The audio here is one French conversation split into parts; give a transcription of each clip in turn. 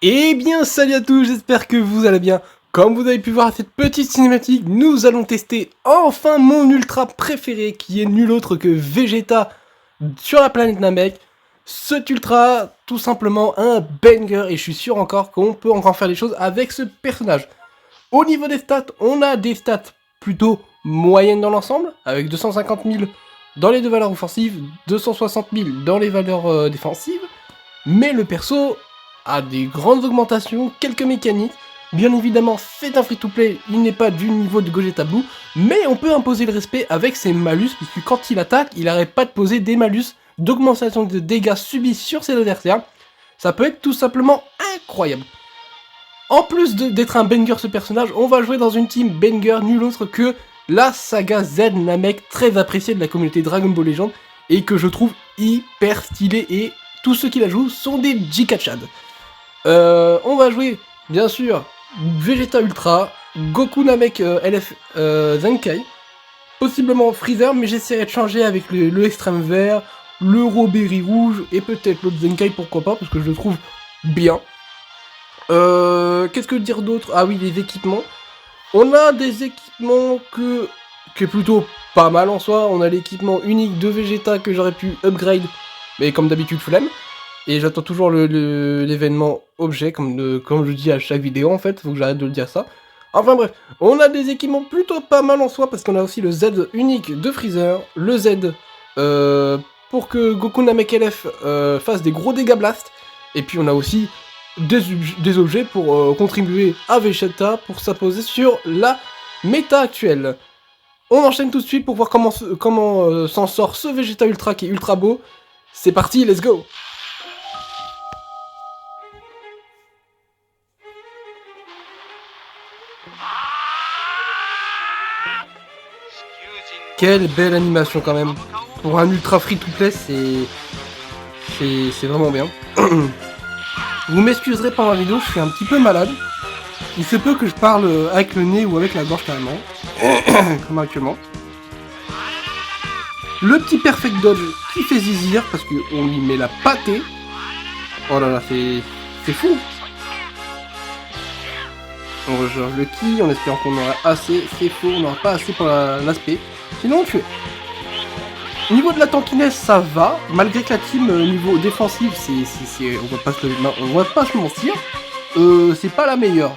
Eh bien, salut à tous, j'espère que vous allez bien. Comme vous avez pu voir à cette petite cinématique, nous allons tester enfin mon ultra préféré, qui est nul autre que Vegeta sur la planète Namek. Cet ultra, tout simplement un banger, et je suis sûr encore qu'on peut encore faire des choses avec ce personnage. Au niveau des stats, on a des stats plutôt moyennes dans l'ensemble, avec 250 000 dans les deux valeurs offensives, 260 000 dans les valeurs défensives, mais le perso a des grandes augmentations, quelques mécaniques. Bien évidemment, c'est un free-to-play, il n'est pas du niveau de Gogeta Blue, mais on peut imposer le respect avec ses malus, puisque quand il attaque, il n'arrête pas de poser des malus d'augmentation de dégâts subis sur ses adversaires. Ça peut être tout simplement incroyable. En plus d'être un banger ce personnage, on va jouer dans une team banger nul autre que la saga Z Namek, très appréciée de la communauté Dragon Ball Legends, et que je trouve hyper stylée, et tous ceux qui la jouent sont des Jikachad. On va jouer, bien sûr, Vegeta Ultra, Goku Namek LF Zenkai, possiblement Freezer, mais j'essaierai de changer avec le extrême vert, le Robéry rouge, et peut-être l'autre Zenkai, pourquoi pas, parce que je le trouve bien. Qu'est-ce que dire d'autre? Ah oui, les équipements. On a des équipements qui est plutôt pas mal en soi. On a l'équipement unique de Vegeta que j'aurais pu upgrade, mais comme d'habitude flemme. Et j'attends toujours l'événement objet, comme je dis à chaque vidéo en fait, faut que j'arrête de le dire ça. Enfin bref, on a des équipements plutôt pas mal en soi, parce qu'on a aussi le Z unique de Freezer, le Z pour que Goku Namek LF fasse des gros dégâts blast, et puis on a aussi des objets pour contribuer à Vegeta pour s'imposer sur la méta actuelle. On enchaîne tout de suite pour voir comment s'en sort ce Vegeta Ultra qui est ultra beau. C'est parti, let's go! Quelle belle animation quand même. Pour un ultra free to play, c'est vraiment bien. Vous m'excuserez pendant la vidéo, je suis un petit peu malade. Il se peut que je parle avec le nez ou avec la gorge carrément. Comme actuellement. Le petit perfect dodge qui fait zizir parce qu'on lui met la pâtée. Oh là là, c'est fou. On recharge le ki en espérant qu'on aura assez. C'est faux, on n'aura pas assez pour l'aspect. Sinon on le fait. Niveau de la tankiness, ça va. Malgré que la team niveau défensif, on va pas se mentir. C'est pas la meilleure.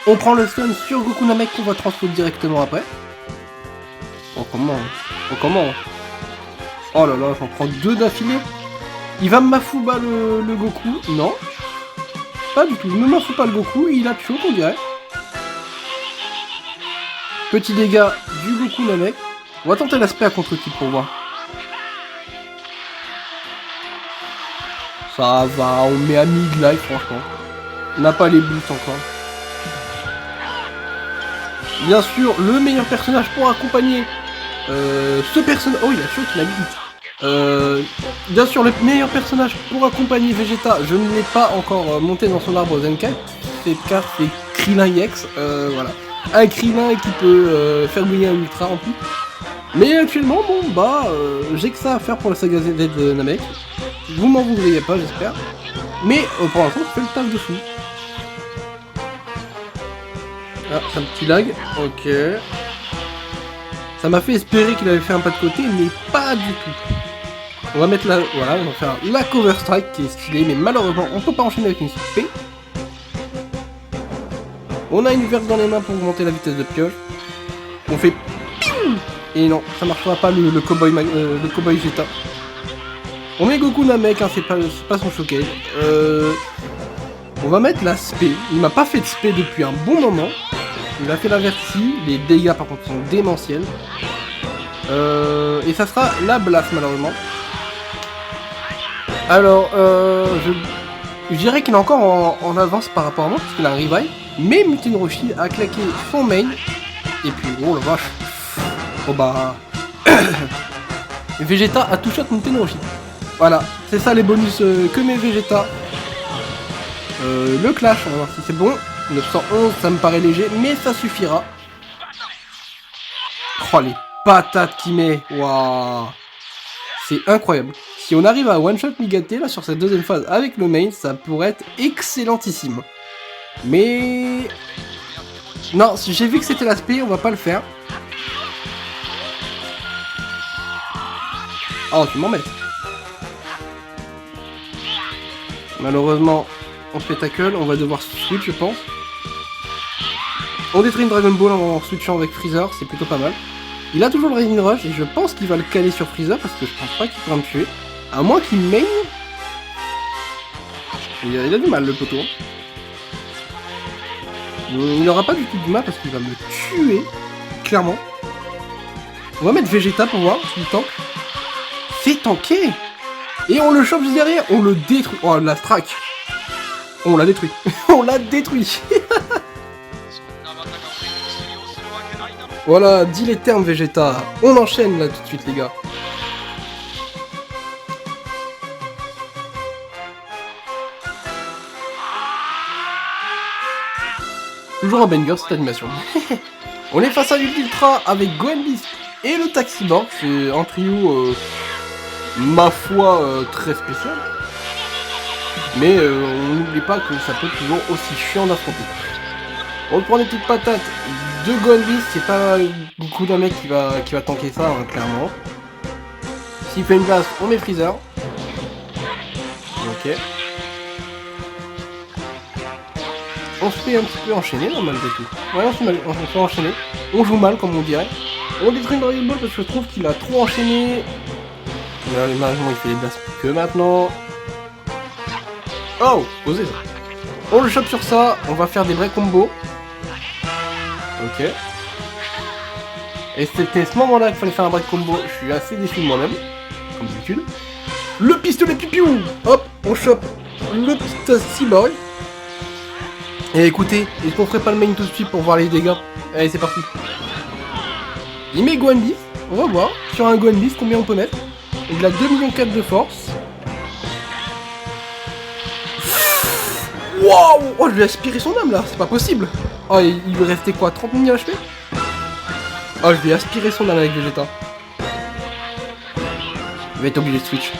On prend le stun sur Goku Namek qu'on va transférer directement après. Oh comment? Oh là là, j'en prends deux d'affilée. Il va me mafouba le Goku? Non. Pas du tout, il me mafoue pas le Goku, il a choc on dirait. Petit dégât du Goku Namek. On va tenter l'aspect à contre-type pour voir. Ça va, on met à mid-life franchement. On n'a pas les boosts encore. Bien sûr, le meilleur personnage pour accompagner ce personnage... Oh, il a chaud qu'il a mis. Bien sûr, le meilleur personnage pour accompagner Vegeta, je ne l'ai pas encore monté dans son arbre Zenkai. C'est car c'est Krillin EX, voilà. Un Krillin qui peut faire briller un Ultra en plus. Mais actuellement, bon, bah, j'ai que ça à faire pour la saga Z de Namek. Vous m'en voudriez pas, j'espère. Mais pour l'instant, je fais le taf de fou. Ah, c'est un petit lag. Ok. Ça m'a fait espérer qu'il avait fait un pas de côté, mais pas du tout. On va mettre la... Voilà, on va faire la cover strike qui est stylée, mais malheureusement, on peut pas enchaîner avec une P. On a une verse dans les mains pour augmenter la vitesse de pioche. On fait... Et non, ça marchera pas le cowboy Vegeta. On met Goku Namek, hein, c'est pas son showcase. On va mettre la spé. Il m'a pas fait de spé depuis un bon moment. Il a fait la verti. Les dégâts par contre sont démentiels. Et ça sera la blast malheureusement. Alors, je dirais qu'il est encore en avance par rapport à moi parce qu'il a un revive. Mais Muten Roshi a claqué son main. Et puis, oh la vache. Oh bah... Vegeta a touché à Muten Roshi. Voilà, c'est ça les bonus que met Vegeta. Le clash, on va voir si c'est bon. 911, ça me paraît léger, mais ça suffira. Oh, les patates qu'il met. Waouh. C'est incroyable. Si on arrive à one-shot Migate là sur cette deuxième phase avec le main, ça pourrait être excellentissime. Mais... non, si j'ai vu que c'était l'aspect, on va pas le faire. Oh, tu m'embêtes. Malheureusement, on se fait tackle, on va devoir switch, je pense. On détruit une Dragon Ball en switchant avec Freezer, c'est plutôt pas mal. Il a toujours le Rising Rush et je pense qu'il va le caler sur Freezer parce que je pense pas qu'il pourra me tuer. À moins qu'il main. Il a du mal le poteau. Il n'aura pas du tout du mal parce qu'il va me tuer. Clairement. On va mettre Vegeta pour voir s'il tank. C'est tanké. Et on le chope juste derrière. On le détruit. Oh la strike. On l'a détruit. On l'a détruit. Voilà, dis les termes Vegeta. On enchaîne là tout de suite les gars. Toujours un banger cette animation. On est face à l'Ultra avec Gohan Beast et le Taxiborg. C'est un trio, ma foi, très spécial. Mais on n'oublie pas que ça peut être toujours aussi chiant d'affronter. On prend des petites patates de Gohan Beast, c'est pas beaucoup d'un mec qui va tanker ça, hein, clairement. S'il fait une place, on met Freezer. Ok. On se fait un petit peu enchaîner là malgré tout. Ouais, on se fait enchaîner. On joue mal comme on dirait. On détruit Dragon Ball parce que je trouve qu'il a trop enchaîné. Là, malheureusement il fait les blasts que maintenant. Oh, osez ça. On le chope sur ça, on va faire des vrais combos. Ok. Et c'était à ce moment-là qu'il fallait faire un break combo. Je suis assez déçu de moi-même, comme d'habitude. Le pistolet pipiou. Hop, on chope le petit Cyborg. Et écoutez, est-ce qu'on ferait pas le main tout de suite pour voir les dégâts? Allez, c'est parti. Il met Gohan Beast, on va voir. Sur un Gohan Beast, combien on peut mettre. Il a 2,4 millions de force. Waouh! Oh, je vais aspirer son âme là, c'est pas possible. Oh, il lui restait quoi, 30 000 HP? Oh, je vais aspirer son âme avec Vegeta. Je vais être obligé de switch.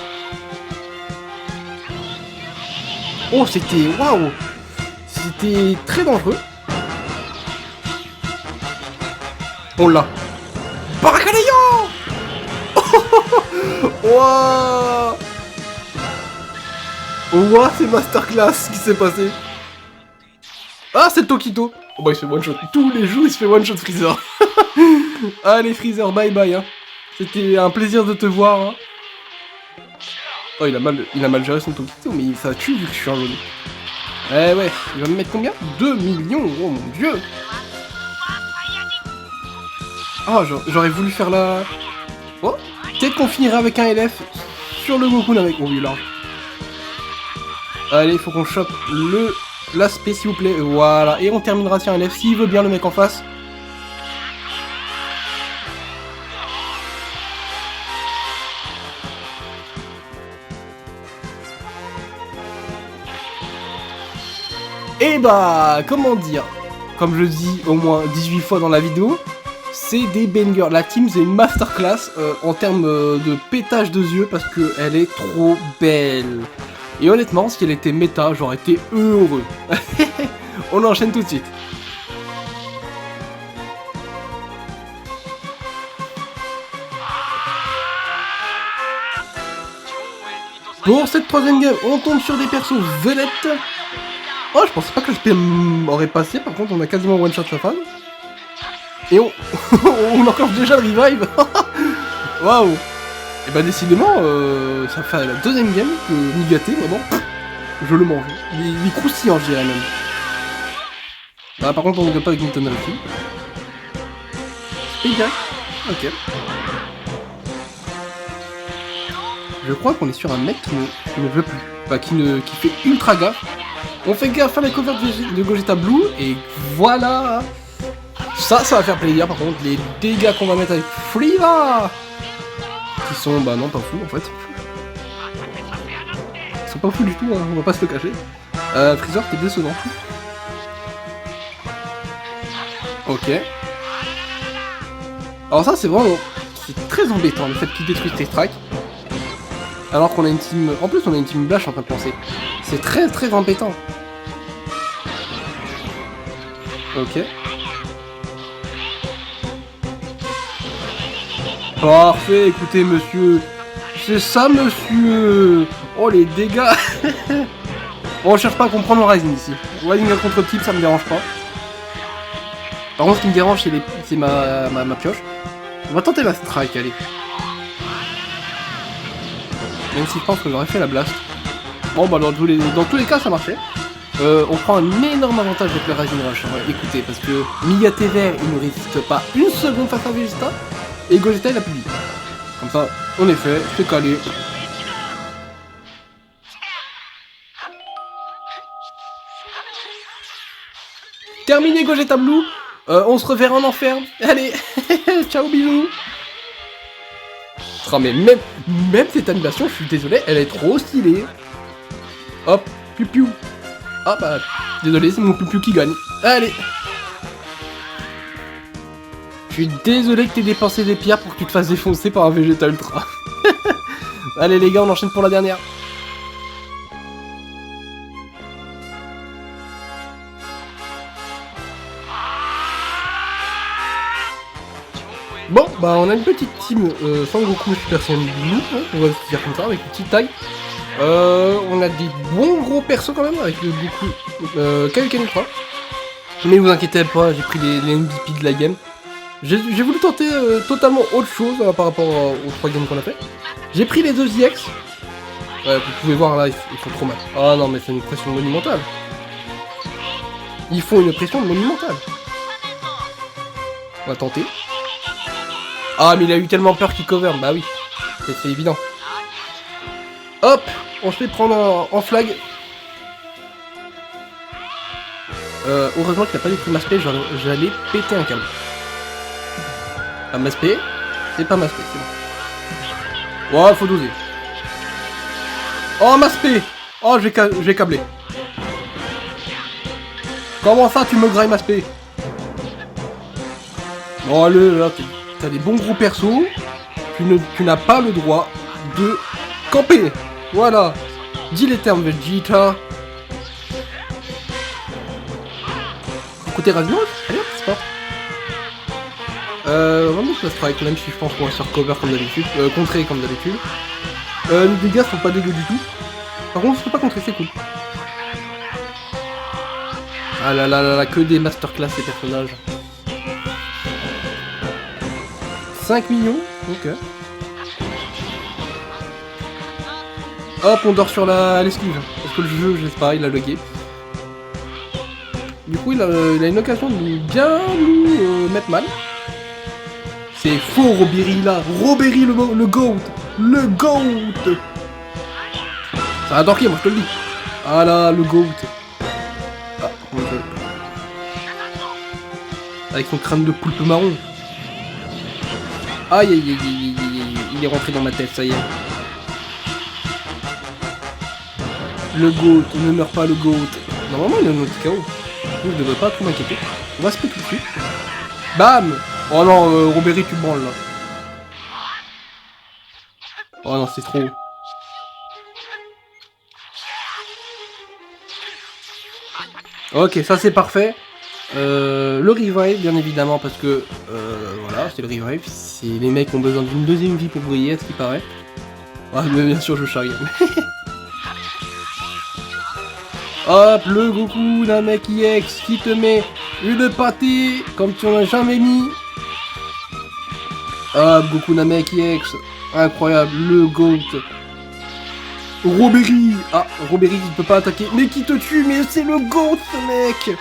Oh, c'était... waouh! C'était très dangereux. On l'a. Baracalayan! Waouh! Ouah, c'est masterclass ce qui s'est passé. Ah, c'est Tokito. Oh bah il se fait one shot. Tous les jours il se fait one shot Freezer. Allez Freezer, bye bye hein. C'était un plaisir de te voir hein. Oh il a mal géré son Tokito mais ça tue vu que je suis un jaune. Eh ouais, il va me mettre combien? 2 millions, oh mon dieu. Oh j'aurais voulu faire la... Oh, peut-être qu'on finira avec un LF sur le Goku avec... Oh oui large. Allez, il faut qu'on chope l'aspect s'il vous plaît, voilà, et on terminera sur un LF s'il veut bien le mec en face. Et bah, comment dire, comme je dis au moins 18 fois dans la vidéo, c'est des bangers. La team c'est une masterclass en termes de pétage de yeux parce qu'elle est trop belle. Et honnêtement, si elle était méta, j'aurais été heureux. On enchaîne tout de suite. Pour cette troisième game, on tombe sur des persos vedettes. Oh, je pensais pas que le PM aurait passé, par contre on a quasiment one-shot la phase. Et on enclenche déjà le revive. Waouh. Et bah décidément, ça fait la deuxième game que Migate, vraiment, je le mange. Il est croustillant, je dirais même. Bah par contre on ne gagne pas avec Newton Rifle. Et direct. Ok. Je crois qu'on est sur un mec qui ne veut plus. Enfin, qui fait ultra gaffe. On fait gaffe à la cover de Gogeta Blue, et voilà. Ça va faire plaisir par contre, les dégâts qu'on va mettre avec Friva. Qui sont, bah non, pas fous en fait. Ils sont pas fous du tout, hein, on va pas se le cacher. Freezer, t'es décevant. Ok. Alors ça, c'est vraiment... c'est très embêtant, le fait qu'il détruise tes strikes. Alors qu'on a une team... En plus, on a une team Blash en train de penser. C'est très très embêtant. Ok. Parfait, écoutez, monsieur. C'est ça, monsieur. Oh, les dégâts. Bon, on cherche pas à comprendre le Rising ici. Rising à contre-type, ça me dérange pas. Par contre, ce qui me dérange, c'est ma pioche. On va tenter la strike, allez. Même si je pense que j'aurais fait la blast. Bon, bah, dans tous les cas, ça marchait. On prend un énorme avantage avec le Rising Rush. Ouais, écoutez, parce que Mia Vert, il ne résiste pas une seconde face à Vegeta. Et Gogeta, il a plus vite. Comme ça, en effet, c'est calé. Terminé Gogeta Blue. On se reverra en enfer. Allez, ciao, bisous. Oh, mais même cette animation, je suis désolé, elle est trop stylée. Hop, piou piou. Ah bah, désolé, c'est mon piou piou qui gagne. Allez. Je suis désolé que t'aies dépensé des pierres pour que tu te fasses défoncer par un Vegeta Ultra. Allez les gars, on enchaîne pour la dernière. Bon, bah on a une petite team Sangoku Super Saiyan Blue, hein, on va se dire comme ça, avec une petite taille. On a des bons gros persos quand même, avec le Goku Kaioken Ultra. Mais vous inquiétez pas, j'ai pris les MVP de la game. J'ai voulu tenter totalement autre chose par rapport aux 3 games qu'on a fait. J'ai pris les 2 EX. Ouais, vous pouvez voir là, ils font trop mal. Ah non, mais c'est une pression monumentale. Ils font une pression monumentale. On va tenter. Ah, mais il a eu tellement peur qu'il cover. Bah oui, c'est évident. Hop, on se fait prendre en flag. Heureusement qu'il n'a pas détruit Maspé, j'allais péter un câble. Ah, Maspé, c'est pas Maspé, c'est bon. Ouais, faut doser. Oh, Maspé. Oh, j'ai câblé. Comment ça, tu me grailles, Maspé? Bon, allez, là, t'as des bons gros persos. Tu n'as pas le droit de camper. Voilà. Dis les termes, Vegeta. Côté radio, allez hop, c'est pas. Vraiment la strike, même si je pense qu'on va se faire cover comme d'habitude, contrer comme d'habitude. Les dégâts sont pas dégueux du tout. Par contre, je peux pas contrer, c'est cool. Ah là là là là, que des masterclass ces personnages. 5 millions, ok. Hop, on dort sur l'esquive. Parce que le jeu, je sais pas, il a logué. Du coup, il a une occasion de bien nous mettre mal. C'est faux, Robéry là. Robéry le GOAT. Le GOAT. Ça va dorquer, moi je te le dis. Ah là, le GOAT. Ah, avec son crâne de poulpe marron. Aïe aïe aïe aïe aïe, il est rentré dans ma tête, ça y est. Le GOAT, ne meurt pas le GOAT. Normalement il est en autre KO. Je ne devrais pas trop m'inquiéter. On va se péter tout de suite. Bam. Oh non, Robéry, tu branles là. Oh non, c'est trop. Ok, ça c'est parfait. Le revive, bien évidemment, parce que voilà, c'est le revive. C'est les mecs qui ont besoin d'une deuxième vie pour briller, à ce qui paraît. Ah, mais bien sûr, je charrie. Hop, le Goku Namek EX qui te met une pâtée comme tu en as jamais mis. Hop, Goku Namek EX, incroyable, le GOAT. Robéry, ah, Robéry qui ne peut pas attaquer, mais qui te tue, mais c'est le GOAT ce mec.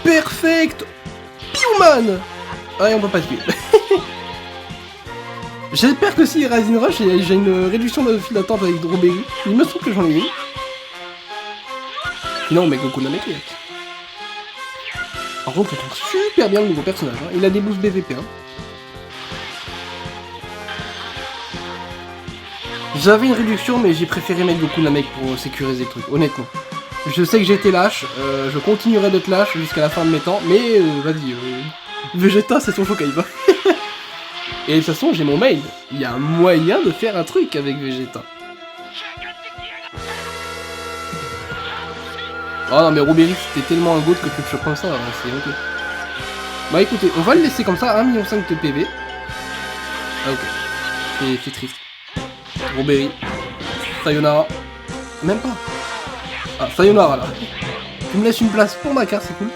Perfect, Piouman. Ah, et on peut pas tuer. J'espère que si Rising Rush, j'ai une réduction de file d'attente avec Robéry. Il me semble que j'en ai eu. Non, mais Goku Namek EX. Par contre, on trouve super bien le nouveau personnage. Hein. Il a des boosts BVP. Hein. J'avais une réduction, mais j'ai préféré mettre Goku Namek pour sécuriser le truc, honnêtement. Je sais que j'étais lâche, je continuerai d'être lâche jusqu'à la fin de mes temps, mais vas-y, Vegeta c'est son showcase. Et de toute façon, j'ai mon mail. Il y a un moyen de faire un truc avec Vegeta. Oh non mais Robéry c'était tellement un goat que tu le chopes comme ça, hein, c'est ok. Bah écoutez, on va le laisser comme ça, 1,5 million de PV. Ah ok, c'est triste. Robéry, sayonara. Même pas. Ah, sayonara là. Tu me laisses une place pour ma carte, c'est cool.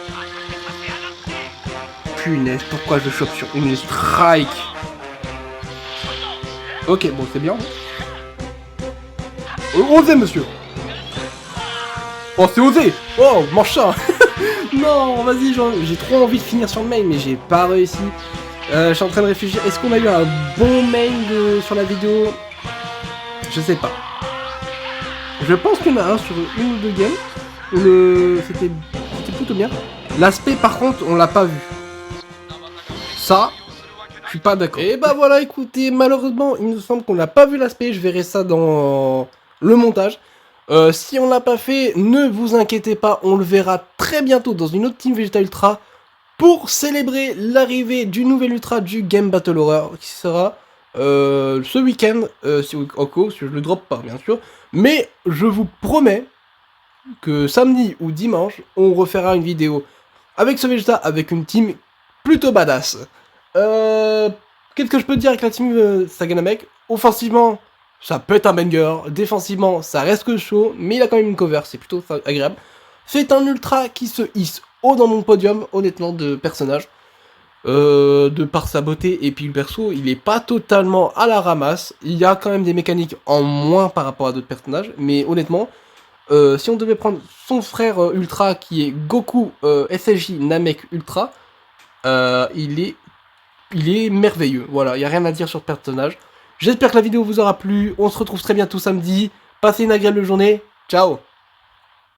Punaise, pourquoi je chope sur une strike? Ok, bon c'est bien. Osez monsieur. Oh c'est osé. Oh, mange ça. Non, vas-y, j'ai trop envie de finir sur le main, mais j'ai pas réussi. Je suis en train de réfléchir. Est-ce qu'on a eu un bon main sur la vidéo? Je sais pas. Je pense qu'il y en a un sur une ou deux games. C'était plutôt bien. L'aspect, par contre, on l'a pas vu. Ça, je suis pas d'accord. Et bah voilà, écoutez, malheureusement, il me semble qu'on n'a pas vu l'aspect. Je verrai ça dans le montage. Si on l'a pas fait, ne vous inquiétez pas, on le verra très bientôt dans une autre Team Vegeta Ultra pour célébrer l'arrivée du nouvel Ultra du Game Battle Horror qui sera ce week-end, si je le drop pas bien sûr, mais je vous promets que samedi ou dimanche, on refera une vidéo avec ce Vegeta, avec une team plutôt badass. Qu'est-ce que je peux te dire avec la team Saganamek? Offensivement, ça peut être un banger. Défensivement, ça reste que chaud, mais il a quand même une cover, c'est plutôt agréable. C'est un ultra qui se hisse haut dans mon podium, honnêtement, de personnage. De par sa beauté, et puis le perso, il est pas totalement à la ramasse. Il y a quand même des mécaniques en moins par rapport à d'autres personnages, mais honnêtement, si on devait prendre son frère Ultra, qui est Goku SSJ Namek Ultra, il est merveilleux. Voilà, il n'y a rien à dire sur ce personnage. J'espère que la vidéo vous aura plu. On se retrouve très bientôt samedi. Passez une agréable journée. Ciao.